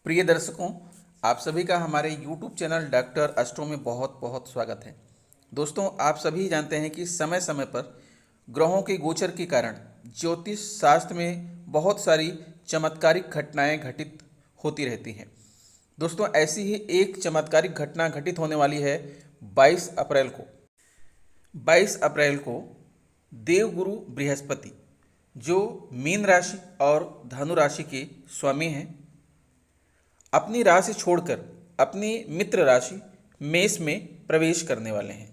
प्रिय दर्शकों, आप सभी का हमारे YouTube चैनल डॉक्टर एस्ट्रो में बहुत बहुत स्वागत है। दोस्तों, आप सभी जानते हैं कि समय समय पर ग्रहों के गोचर के कारण ज्योतिष शास्त्र में बहुत सारी चमत्कारिक घटनाएं घटित होती रहती हैं। दोस्तों, ऐसी ही एक चमत्कारिक घटना घटित होने वाली है 22 अप्रैल को। 22 अप्रैल को देवगुरु बृहस्पति, जो मीन राशि और धनु राशि के स्वामी हैं, अपनी राशि छोड़कर अपनी मित्र राशि मेष में प्रवेश करने वाले हैं।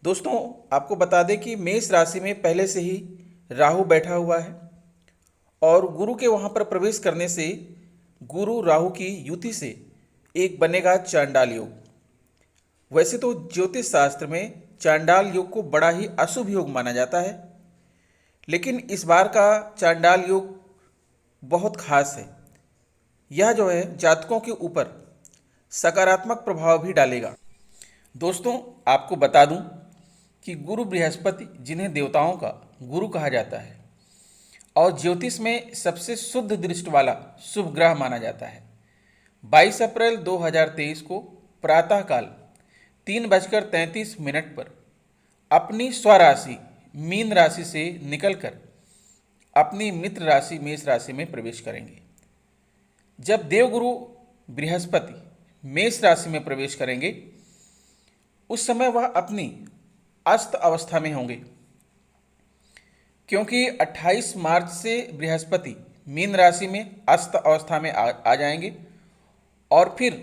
दोस्तों, आपको बता दें कि मेष राशि में पहले से ही राहु बैठा हुआ है और गुरु के वहां पर प्रवेश करने से गुरु राहु की युति से एक बनेगा चांडाल योग। वैसे तो ज्योतिष शास्त्र में चांडाल योग को बड़ा ही अशुभ योग माना जाता है, लेकिन इस बार का चांडाल योग बहुत खास है। यह जो है जातकों के ऊपर सकारात्मक प्रभाव भी डालेगा। दोस्तों, आपको बता दूं कि गुरु बृहस्पति, जिन्हें देवताओं का गुरु कहा जाता है और ज्योतिष में सबसे शुद्ध दृष्टि वाला शुभ ग्रह माना जाता है, 22 अप्रैल 2023 को प्रातःकाल 3:33 पर अपनी स्वराशि मीन राशि से निकलकर अपनी मित्र राशि मेष राशि में प्रवेश करेंगे। जब देवगुरु बृहस्पति मेष राशि में प्रवेश करेंगे, उस समय वह अपनी अस्त अवस्था में होंगे, क्योंकि 28 मार्च से बृहस्पति मीन राशि में अस्त अवस्था में आ जाएंगे और फिर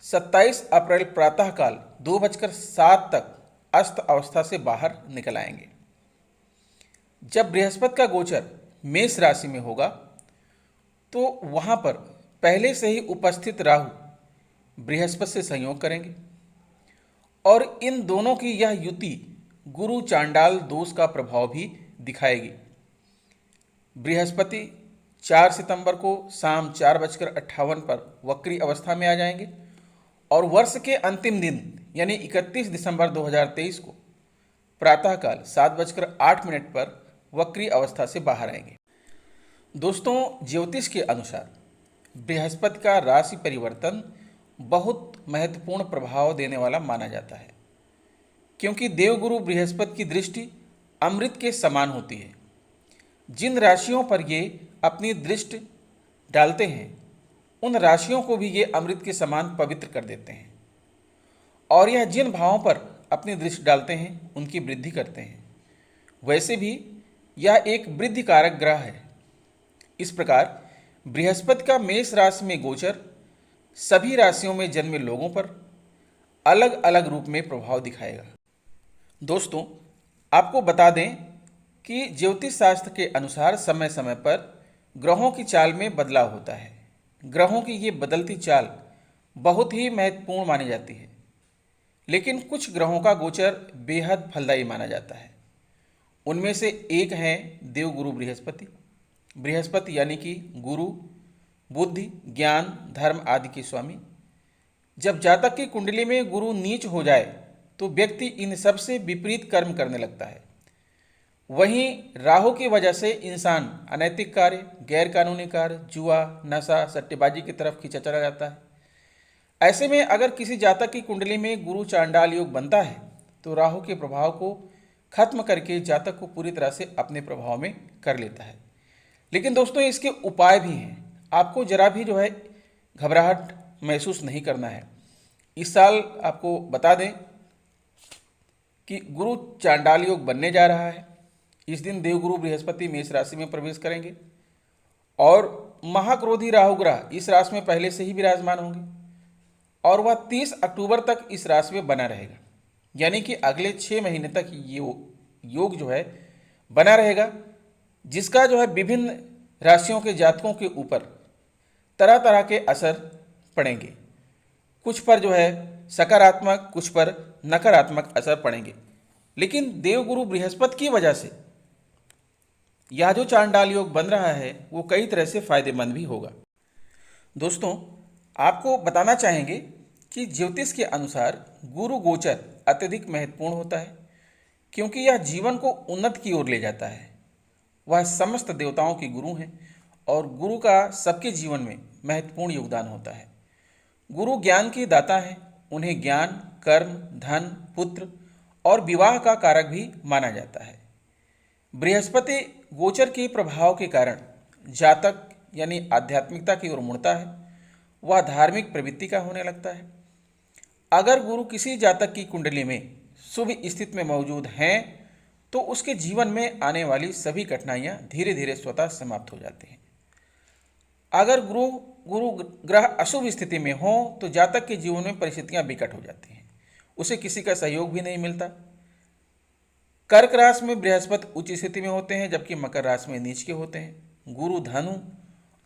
27 अप्रैल प्रातःकाल 2:07 तक अस्त अवस्था से बाहर निकल आएंगे। जब बृहस्पति का गोचर मेष राशि में होगा, तो वहां पर पहले से ही उपस्थित राहु बृहस्पति से संयोग करेंगे और इन दोनों की यह युति गुरु चांडाल दोष का प्रभाव भी दिखाएगी। बृहस्पति 4 सितंबर को शाम 4:58 पर वक्री अवस्था में आ जाएंगे और वर्ष के अंतिम दिन यानी 31 दिसंबर 2023 को प्रातःकाल 7:08 पर वक्री अवस्था से बाहर आएंगे। दोस्तों, ज्योतिष के अनुसार बृहस्पति का राशि परिवर्तन बहुत महत्वपूर्ण प्रभाव देने वाला माना जाता है, क्योंकि देवगुरु बृहस्पति की दृष्टि अमृत के समान होती है। जिन राशियों पर ये अपनी दृष्टि डालते हैं, उन राशियों को भी ये अमृत के समान पवित्र कर देते हैं और यह जिन भावों पर अपनी दृष्टि डालते हैं, उनकी वृद्धि करते हैं। वैसे भी यह एक वृद्धि कारक ग्रह है। इस प्रकार बृहस्पति का मेष राशि में गोचर सभी राशियों में जन्मे लोगों पर अलग अलग रूप में प्रभाव दिखाएगा। दोस्तों, आपको बता दें कि ज्योतिष शास्त्र के अनुसार समय समय पर ग्रहों की चाल में बदलाव होता है। ग्रहों की ये बदलती चाल बहुत ही महत्वपूर्ण मानी जाती है, लेकिन कुछ ग्रहों का गोचर बेहद फलदायी माना जाता है। उनमें से एक हैं देवगुरु बृहस्पति। बृहस्पति यानी कि गुरु, बुद्धि, ज्ञान, धर्म आदि के स्वामी। जब जातक की कुंडली में गुरु नीच हो जाए तो व्यक्ति इन सब से विपरीत कर्म करने लगता है। वहीं राहु की वजह से इंसान अनैतिक कार्य, गैर कानूनी कार्य, जुआ, नशा, सट्टेबाजी की तरफ खींचा चला जाता है। ऐसे में अगर किसी जातक की कुंडली में गुरु चांडाल योग बनता है, तो राहु के प्रभाव को खत्म करके जातक को पूरी तरह से अपने प्रभाव में कर लेता है। लेकिन दोस्तों, इसके उपाय भी हैं। आपको जरा भी जो है घबराहट महसूस नहीं करना है। इस साल आपको बता दें कि गुरु चांडाल योग बनने जा रहा है। इस दिन देवगुरु बृहस्पति मेष राशि में प्रवेश करेंगे और महाक्रोधी राहु ग्रह इस राशि में पहले से ही विराजमान होंगे और वह 30 अक्टूबर तक इस राशि में बना रहेगा। यानी कि अगले 6 महीने तक ये योग जो है बना रहेगा, जिसका जो है विभिन्न राशियों के जातकों के ऊपर तरह तरह के असर पड़ेंगे। कुछ पर जो है सकारात्मक, कुछ पर नकारात्मक असर पड़ेंगे, लेकिन देवगुरु बृहस्पति की वजह से यह जो चांडाल योग बन रहा है वो कई तरह से फायदेमंद भी होगा। दोस्तों, आपको बताना चाहेंगे कि ज्योतिष के अनुसार गुरु गोचर अत्यधिक महत्वपूर्ण होता है, क्योंकि यह जीवन को उन्नत की ओर ले जाता है। वह समस्त देवताओं के गुरु हैं और गुरु का सबके जीवन में महत्वपूर्ण योगदान होता है। गुरु ज्ञान के दाता हैं, उन्हें ज्ञान, कर्म, धन, पुत्र और विवाह का कारक भी माना जाता है। बृहस्पति गोचर के प्रभाव के कारण जातक यानी आध्यात्मिकता की ओर मुड़ता है, वह धार्मिक प्रवृत्ति का होने लगता है। अगर गुरु किसी जातक की कुंडली में शुभ स्थिति में मौजूद हैं तो उसके जीवन में आने वाली सभी कठिनाइयां धीरे धीरे स्वतः समाप्त हो जाती हैं। अगर गुरु ग्रह अशुभ स्थिति में हो तो जातक के जीवन में परिस्थितियां विकट हो जाती हैं, उसे किसी का सहयोग भी नहीं मिलता। कर्क राशि में बृहस्पति उच्च स्थिति में होते हैं, जबकि मकर राशि में नीच के होते हैं। गुरु धनु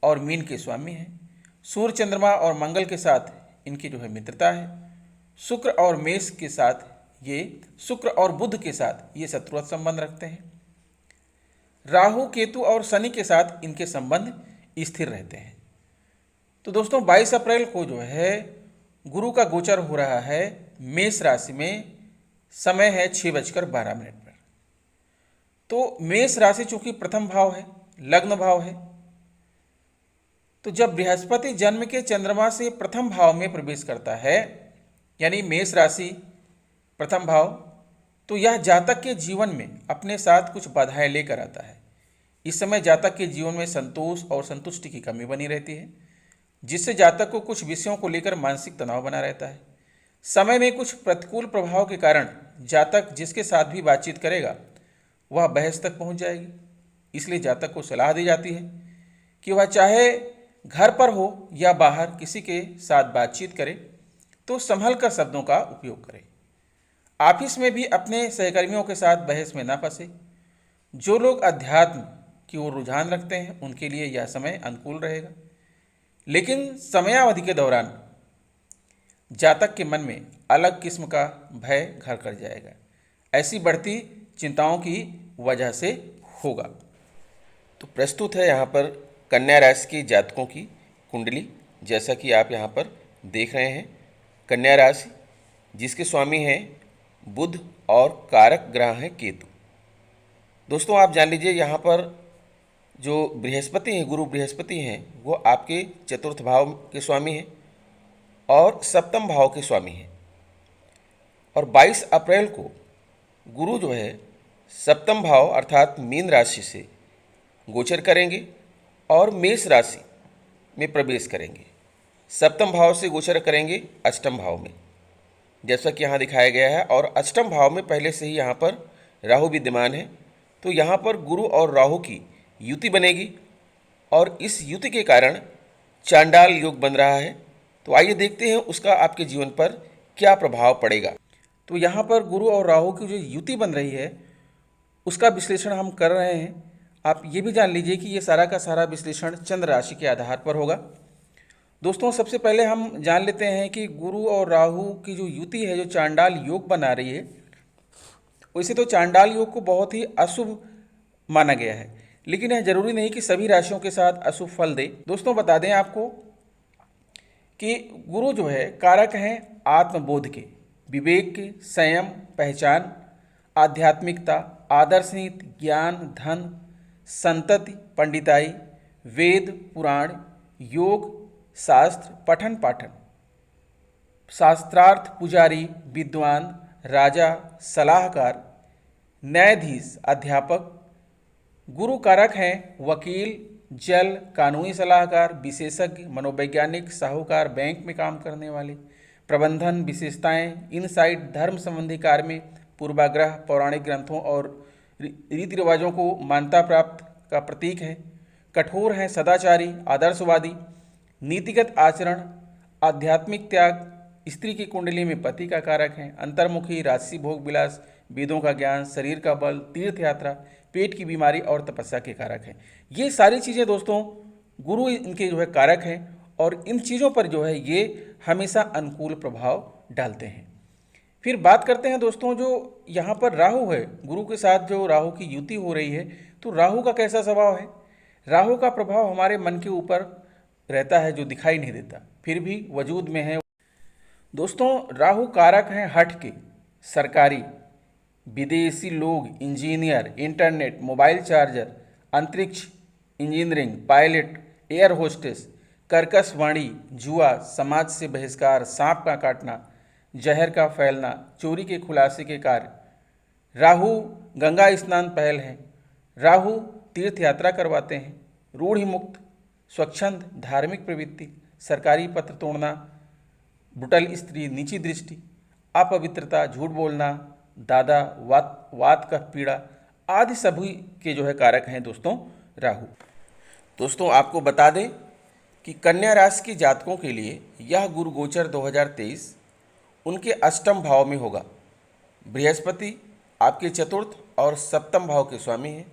और मीन के स्वामी हैं। सूर्य, चंद्रमा और मंगल के साथ इनकी मित्रता है। शुक्र और मेष के साथ शुक्र और बुध के साथ ये शत्रुता संबंध रखते हैं। राहु, केतु और शनि के साथ इनके संबंध स्थिर रहते हैं। तो दोस्तों 22 अप्रैल को गुरु का गोचर हो रहा है मेष राशि में। समय है 6:12 पर। तो मेष राशि चूंकि प्रथम भाव है, लग्न भाव है, तो जब बृहस्पति जन्म के चंद्रमा से प्रथम भाव में प्रवेश करता है यानी मेष राशि प्रथम भाव, तो यह जातक के जीवन में अपने साथ कुछ बाधाएं लेकर आता है। इस समय जातक के जीवन में संतोष और संतुष्टि की कमी बनी रहती है, जिससे जातक को कुछ विषयों को लेकर मानसिक तनाव बना रहता है। समय में कुछ प्रतिकूल प्रभाव के कारण जातक जिसके साथ भी बातचीत करेगा वह बहस तक पहुंच जाएगी। इसलिए जातक को सलाह दी जाती है कि वह चाहे घर पर हो या बाहर किसी के साथ बातचीत करे तो संभल कर शब्दों का उपयोग करे। ऑफिस में भी अपने सहकर्मियों के साथ बहस में ना फंसे। जो लोग अध्यात्म की ओर रुझान रखते हैं उनके लिए यह समय अनुकूल रहेगा, लेकिन समयावधि के दौरान जातक के मन में अलग किस्म का भय घर कर जाएगा। ऐसी बढ़ती चिंताओं की वजह से होगा। तो प्रस्तुत है यहाँ पर कन्या राशि के जातकों की कुंडली, जैसा कि आप यहाँ पर देख रहे हैं। कन्या राशि जिसके स्वामी हैं बुध और कारक ग्रह हैं केतु। दोस्तों आप जान लीजिए यहाँ पर जो बृहस्पति हैं, गुरु बृहस्पति हैं, वो आपके चतुर्थ भाव के स्वामी हैं और सप्तम भाव के स्वामी हैं। और 22 अप्रैल को गुरु सप्तम भाव अर्थात मीन राशि से गोचर करेंगे और मेष राशि में प्रवेश करेंगे। सप्तम भाव से गोचर करेंगे अष्टम भाव में, जैसा कि यहाँ दिखाया गया है। और अष्टम भाव में पहले से ही यहाँ पर राहु विद्यमान है, तो यहाँ पर गुरु और राहु की युति बनेगी और इस युति के कारण चांडाल योग बन रहा है। तो आइए देखते हैं उसका आपके जीवन पर क्या प्रभाव पड़ेगा। तो यहाँ पर गुरु और राहु की जो युति बन रही है उसका विश्लेषण हम कर रहे हैं। आप ये भी जान लीजिए कि ये सारा का सारा विश्लेषण चंद्र राशि के आधार पर होगा। दोस्तों सबसे पहले हम जान लेते हैं कि गुरु और राहु की जो युति है, जो चांडाल योग बना रही है, वैसे तो चांडाल योग को बहुत ही अशुभ माना गया है, लेकिन यह जरूरी नहीं कि सभी राशियों के साथ अशुभ फल दे। दोस्तों बता दें आपको कि गुरु कारक हैं आत्मबोध के, विवेक के, संयम, पहचान, आध्यात्मिकता, आदर्श नीति, ज्ञान, धन, संतति, पंडिताई, वेद, पुराण, योग, शास्त्र, पठन पाठन, शास्त्रार्थ, पुजारी, विद्वान, राजा, सलाहकार, न्यायाधीश, अध्यापक। गुरु कारक हैं वकील, जल, कानूनी सलाहकार, विशेषज्ञ, मनोवैज्ञानिक, साहूकार, बैंक में काम करने वाले, प्रबंधन, विशेषताएं, इनसाइट, धर्म संबंधी कार्य में पूर्वाग्रह, पौराणिक ग्रंथों और रीति रिवाजों को मान्यता प्राप्त का प्रतीक है। कठोर हैं, सदाचारी, आदर्शवादी, नीतिगत आचरण, आध्यात्मिक त्याग। स्त्री की कुंडली में पति का कारक है। अंतर्मुखी, राजसी भोग विलास, वेदों का ज्ञान, शरीर का बल, तीर्थ यात्रा, पेट की बीमारी और तपस्या के कारक हैं। ये सारी चीज़ें दोस्तों गुरु इनके कारक हैं और इन चीज़ों पर ये हमेशा अनुकूल प्रभाव डालते हैं। फिर बात करते हैं दोस्तों जो यहाँ पर राहु है, गुरु के साथ जो राहु की युति हो रही है, तो राहु का कैसा स्वभाव है। राहु का प्रभाव हमारे मन के ऊपर रहता है जो दिखाई नहीं देता, फिर भी वजूद में है। दोस्तों राहु कारक हैं हठ के, सरकारी, विदेशी लोग, इंजीनियर, इंटरनेट, मोबाइल चार्जर, अंतरिक्ष इंजीनियरिंग, पायलट, एयर होस्टेस, कर्कश वाणी, जुआ, समाज से बहिष्कार, सांप का काटना, जहर का फैलना, चोरी के खुलासे के कार्य। राहु गंगा स्नान पहल है। राहु तीर्थ यात्रा करवाते हैं। रूढ़ि मुक्त, स्वच्छंद, धार्मिक प्रवृत्ति, सरकारी पत्र तोड़ना, ब्रुटल स्त्री, नीची दृष्टि, अपवित्रता, झूठ बोलना, दादा, वात का पीड़ा आदि सभी के जो है कारक हैं दोस्तों राहु। दोस्तों आपको बता दें कि कन्या राशि के जातकों के लिए यह गुरु गोचर 2023 उनके अष्टम भाव में होगा। बृहस्पति आपके चतुर्थ और सप्तम भाव के स्वामी हैं।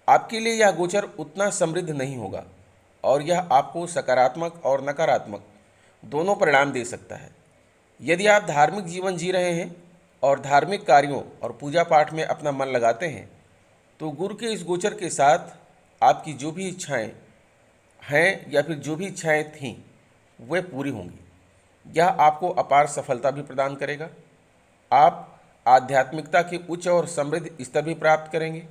आपके लिए यह गोचर उतना समृद्ध नहीं होगा और यह आपको सकारात्मक और नकारात्मक दोनों परिणाम दे सकता है। यदि आप धार्मिक जीवन जी रहे हैं और धार्मिक कार्यों और पूजा पाठ में अपना मन लगाते हैं तो गुरु के इस गोचर के साथ आपकी जो भी इच्छाएं हैं या फिर जो भी इच्छाएं थीं वे पूरी होंगी। यह आपको अपार सफलता भी प्रदान करेगा। आप आध्यात्मिकता के उच्च और समृद्ध स्तर भी प्राप्त करेंगे।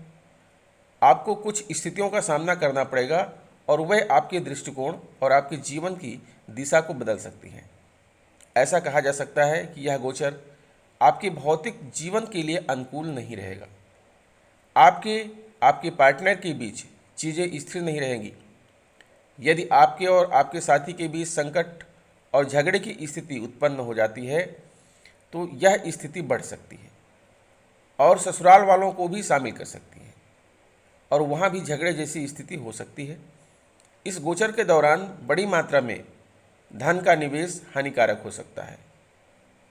आपको कुछ स्थितियों का सामना करना पड़ेगा और वह आपके दृष्टिकोण और आपके जीवन की दिशा को बदल सकती हैं। ऐसा कहा जा सकता है कि यह गोचर आपके भौतिक जीवन के लिए अनुकूल नहीं रहेगा। आपके पार्टनर के बीच चीज़ें स्थिर नहीं रहेंगी। यदि आपके और आपके साथी के बीच संकट और झगड़े की स्थिति उत्पन्न हो जाती है तो यह स्थिति बढ़ सकती है और ससुराल वालों को भी शामिल कर सकती है और वहाँ भी झगड़े जैसी स्थिति हो सकती है। इस गोचर के दौरान बड़ी मात्रा में धन का निवेश हानिकारक हो सकता है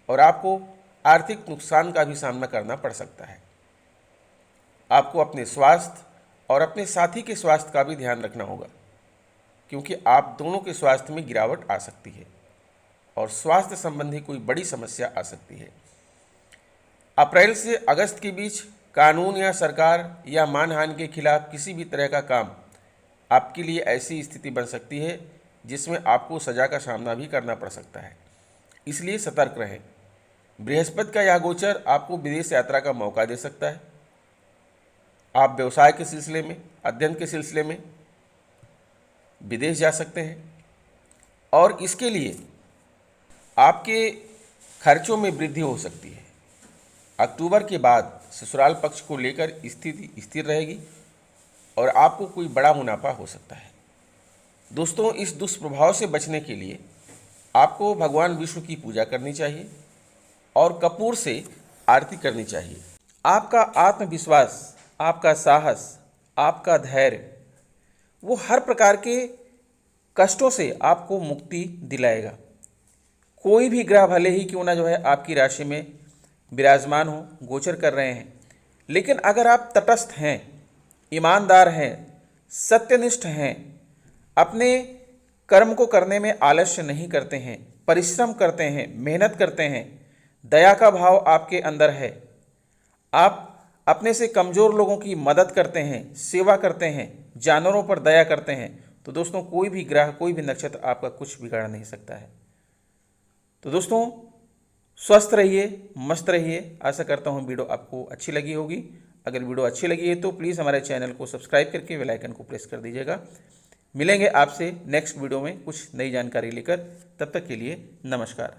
और आपको आर्थिक नुकसान का भी सामना करना पड़ सकता है। आपको अपने स्वास्थ्य और अपने साथी के स्वास्थ्य का भी ध्यान रखना होगा क्योंकि आप दोनों के स्वास्थ्य में गिरावट आ सकती है और स्वास्थ्य संबंधी कोई बड़ी समस्या आ सकती है। अप्रैल से अगस्त के बीच कानून या सरकार या मानहानि के खिलाफ किसी भी तरह का काम आपके लिए ऐसी स्थिति बन सकती है जिसमें आपको सज़ा का सामना भी करना पड़ सकता है, इसलिए सतर्क रहें। बृहस्पति का यह गोचर आपको विदेश यात्रा का मौका दे सकता है। आप व्यवसाय के सिलसिले में, अध्ययन के सिलसिले में विदेश जा सकते हैं और इसके लिए आपके खर्चों में वृद्धि हो सकती है। अक्टूबर के बाद ससुराल पक्ष को लेकर स्थिति स्थिर रहेगी और आपको कोई बड़ा मुनाफा हो सकता है। दोस्तों इस दुष्प्रभाव से बचने के लिए आपको भगवान विष्णु की पूजा करनी चाहिए और कपूर से आरती करनी चाहिए। आपका आत्मविश्वास, आपका साहस, आपका धैर्य वो हर प्रकार के कष्टों से आपको मुक्ति दिलाएगा। कोई भी ग्रह भले ही क्यों ना जो है आपकी राशि में विराजमान हो, गोचर कर रहे हैं, लेकिन अगर आप तटस्थ हैं, ईमानदार हैं, सत्यनिष्ठ हैं, अपने कर्म को करने में आलस्य नहीं करते हैं, परिश्रम करते हैं, मेहनत करते हैं, दया का भाव आपके अंदर है, आप अपने से कमज़ोर लोगों की मदद करते हैं, सेवा करते हैं, जानवरों पर दया करते हैं, तो दोस्तों कोई भी ग्रह, कोई भी नक्षत्र आपका कुछ बिगाड़ नहीं सकता है। तो दोस्तों स्वस्थ रहिए, मस्त रहिए। आशा करता हूँ वीडियो आपको अच्छी लगी होगी। अगर वीडियो अच्छी लगी है तो प्लीज़ हमारे चैनल को सब्सक्राइब करके बेल आइकन को प्रेस कर दीजिएगा। मिलेंगे आपसे नेक्स्ट वीडियो में कुछ नई जानकारी लेकर। तब तक के लिए नमस्कार।